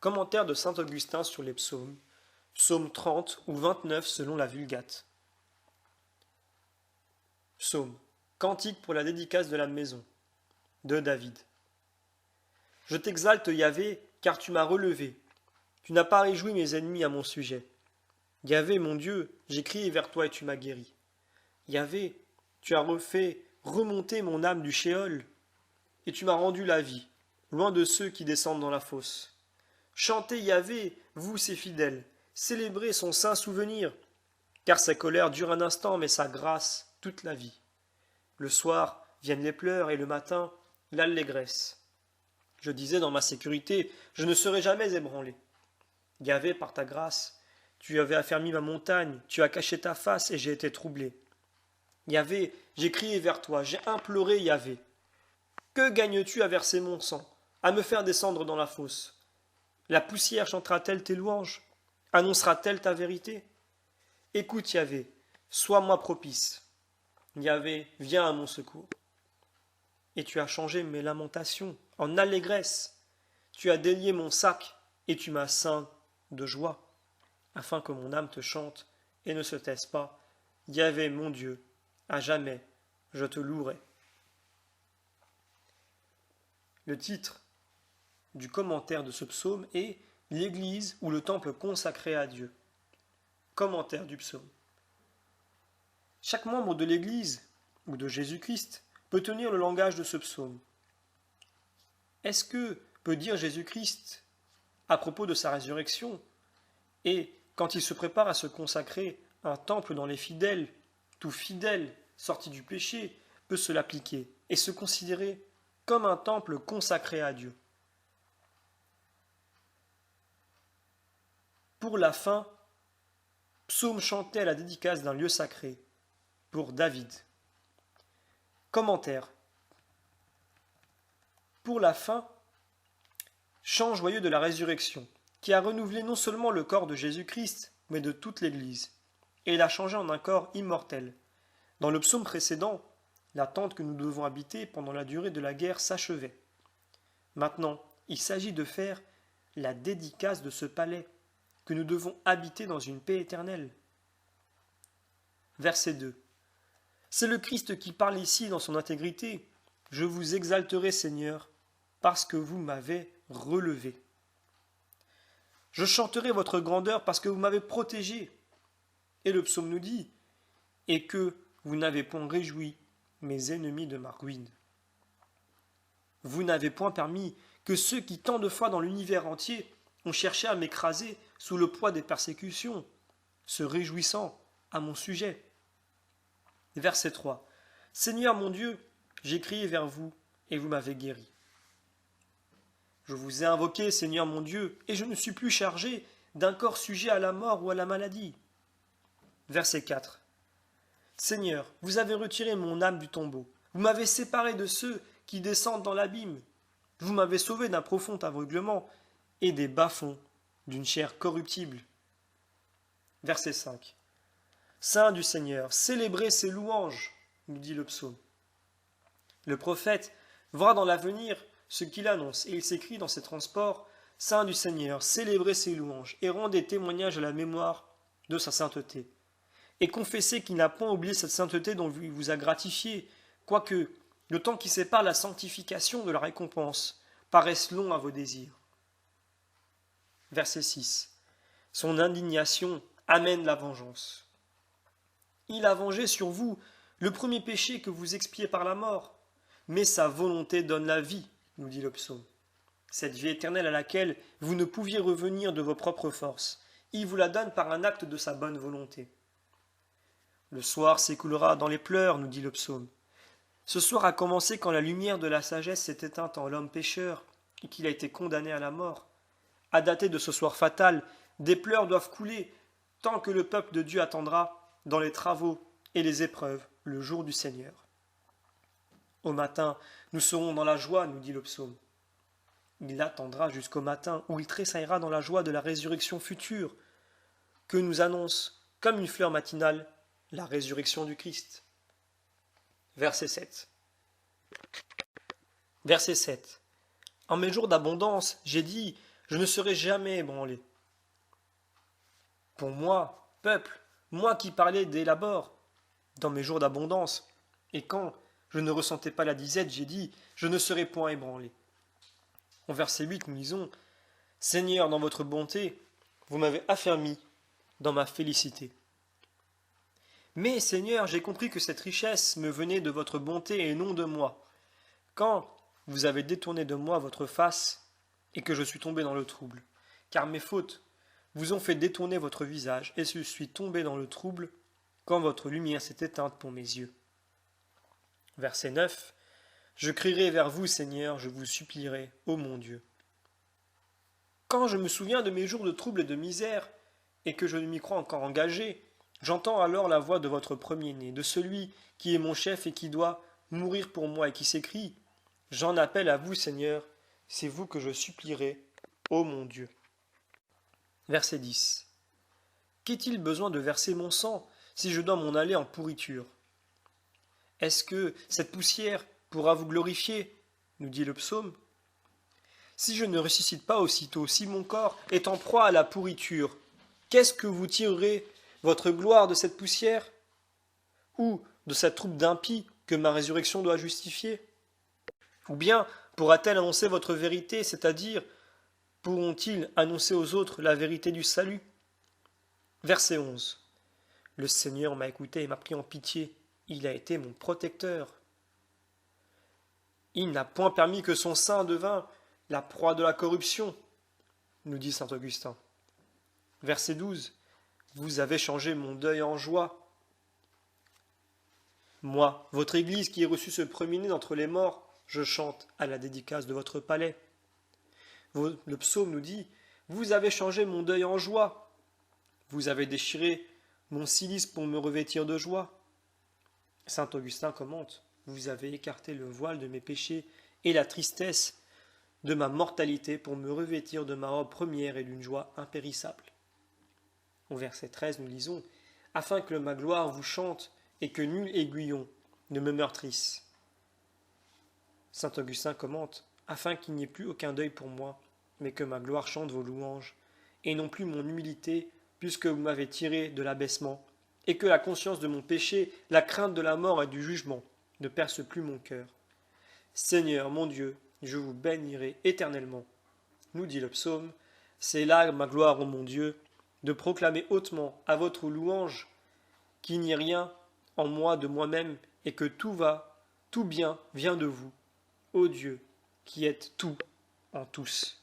Commentaire de saint Augustin sur les psaumes, psaume 30 ou 29 selon la Vulgate. Psaume, cantique pour la dédicace de la maison, de David. Je t'exalte, Yahvé, car tu m'as relevé. Tu n'as pas réjoui mes ennemis à mon sujet. Yahvé, mon Dieu, j'ai crié vers toi et tu m'as guéri. Yahvé, tu as refait remonter mon âme du Shéol, et tu m'as rendu la vie, loin de ceux qui descendent dans la fosse. Chantez Yahvé, vous ses fidèles, célébrez son saint souvenir, car sa colère dure un instant, mais sa grâce toute la vie. Le soir viennent les pleurs, et le matin, l'allégresse. Je disais dans ma sécurité, je ne serai jamais ébranlé. Yahvé, par ta grâce, tu avais affermi ma montagne, tu as caché ta face, et j'ai été troublé. Yahvé, j'ai crié vers toi, j'ai imploré Yahvé. Que gagnes-tu à verser mon sang, à me faire descendre dans la fosse? La poussière chantera-t-elle tes louanges? Annoncera-t-elle ta vérité? Écoute Yahvé, sois-moi propice. Yahvé, viens à mon secours. Et tu as changé mes lamentations en allégresse. Tu as délié mon sac et tu m'as ceint de joie, afin que mon âme te chante et ne se taise pas. Yahvé, mon Dieu, à jamais je te louerai. Le titre du commentaire de ce psaume est « L'église ou le temple consacré à Dieu ». Commentaire du psaume. Chaque membre de l'église ou de Jésus-Christ peut tenir le langage de ce psaume. Est-ce que peut dire Jésus-Christ à propos de sa résurrection et quand il se prépare à se consacrer un temple dans les fidèles, tout fidèle sorti du péché peut se l'appliquer et se considérer comme un temple consacré à Dieu. Pour la fin, psaume chanté à la dédicace d'un lieu sacré, pour David. Commentaire. Pour la fin, chant joyeux de la résurrection, qui a renouvelé non seulement le corps de Jésus-Christ, mais de toute l'Église, et l'a changé en un corps immortel. Dans le psaume précédent, la tente que nous devons habiter pendant la durée de la guerre s'achevait. Maintenant, il s'agit de faire la dédicace de ce palais, que nous devons habiter dans une paix éternelle. Verset 2. C'est le Christ qui parle ici dans son intégrité. Je vous exalterai, Seigneur, parce que vous m'avez relevé. Je chanterai votre grandeur parce que vous m'avez protégé. Et le psaume nous dit, et que vous n'avez point réjoui mes ennemis de ma ruine. Vous n'avez point permis que ceux qui tant de fois dans l'univers entier ont cherché à m'écraser sous le poids des persécutions, se réjouissant à mon sujet. Verset 3. Seigneur mon Dieu, j'ai crié vers vous et vous m'avez guéri. Je vous ai invoqué, Seigneur mon Dieu, et je ne suis plus chargé d'un corps sujet à la mort ou à la maladie. Verset 4. Seigneur, vous avez retiré mon âme du tombeau. Vous m'avez séparé de ceux qui descendent dans l'abîme. Vous m'avez sauvé d'un profond aveuglement et des bas-fonds d'une chair corruptible. Verset 5. Saint du Seigneur, célébrez ses louanges, nous dit le psaume. Le prophète voit dans l'avenir ce qu'il annonce, et il s'écrit dans ses transports, Saint du Seigneur, célébrez ses louanges, et rendez témoignage à la mémoire de sa sainteté. Et confessez qu'il n'a point oublié cette sainteté dont il vous a gratifié, quoique le temps qui sépare la sanctification de la récompense paraisse long à vos désirs. Verset 6. Son indignation amène la vengeance. Il a vengé sur vous le premier péché que vous expiez par la mort, mais sa volonté donne la vie, nous dit le psaume. Cette vie éternelle à laquelle vous ne pouviez revenir de vos propres forces, il vous la donne par un acte de sa bonne volonté. Le soir s'écoulera dans les pleurs, nous dit le psaume. Ce soir a commencé quand la lumière de la sagesse s'est éteinte en l'homme pécheur et qu'il a été condamné à la mort. À dater de ce soir fatal, des pleurs doivent couler tant que le peuple de Dieu attendra dans les travaux et les épreuves le jour du Seigneur. Au matin, nous serons dans la joie, nous dit le psaume. Il attendra jusqu'au matin où il tressaillera dans la joie de la résurrection future que nous annonce, comme une fleur matinale, la résurrection du Christ. Verset 7. Verset 7. En mes jours d'abondance, j'ai dit, je ne serai jamais ébranlé. Pour moi, peuple, moi qui parlais dès l'abord, dans mes jours d'abondance, et quand je ne ressentais pas la disette, j'ai dit, je ne serai point ébranlé. En verset 8, nous lisons, Seigneur, dans votre bonté, vous m'avez affermi dans ma félicité. Mais, Seigneur, j'ai compris que cette richesse me venait de votre bonté et non de moi. Quand vous avez détourné de moi votre face et que je suis tombé dans le trouble, car mes fautes vous ont fait détourner votre visage, et je suis tombé dans le trouble quand votre lumière s'est éteinte pour mes yeux. Verset 9. Je crierai vers vous, Seigneur, je vous supplierai, ô mon Dieu. Quand je me souviens de mes jours de trouble et de misère, et que je m'y crois encore engagé, j'entends alors la voix de votre premier-né, de celui qui est mon chef et qui doit mourir pour moi, et qui s'écrie, J'en appelle à vous, Seigneur, c'est vous que je supplierai, ô mon Dieu. Verset 10. Qu'est-il besoin de verser mon sang si je dois m'en aller en pourriture? Est-ce que cette poussière pourra vous glorifier, nous dit le psaume? Si je ne ressuscite pas aussitôt, si mon corps est en proie à la pourriture, qu'est-ce que vous tirerez votre gloire de cette poussière? Ou de cette troupe d'impies que ma résurrection doit justifier? Ou bien pourra-t-elle annoncer votre vérité, c'est-à-dire pourront-ils annoncer aux autres la vérité du salut? Verset 11. Le Seigneur m'a écouté et m'a pris en pitié. Il a été mon protecteur. Il n'a point permis que son sein devint la proie de la corruption, nous dit saint Augustin. Verset 12. Vous avez changé mon deuil en joie. Moi, votre Église qui ai reçu ce premier-né d'entre les morts, je chante à la dédicace de votre palais. Le psaume nous dit, vous avez changé mon deuil en joie. Vous avez déchiré mon cilice pour me revêtir de joie. Saint Augustin commente, vous avez écarté le voile de mes péchés et la tristesse de ma mortalité pour me revêtir de ma robe première et d'une joie impérissable. Au verset 13, nous lisons, afin que ma gloire vous chante et que nul aiguillon ne me meurtrisse. Saint Augustin commente, afin qu'il n'y ait plus aucun deuil pour moi, mais que ma gloire chante vos louanges, et non plus mon humilité, puisque vous m'avez tiré de l'abaissement, et que la conscience de mon péché, la crainte de la mort et du jugement ne perce plus mon cœur. Seigneur, mon Dieu, je vous bénirai éternellement. Nous dit le psaume, c'est là ma gloire, ô mon Dieu, de proclamer hautement à votre louange qu'il n'y ait rien en moi de moi-même, et que tout bien vient de vous, ô Dieu, qui êtes tout en tous.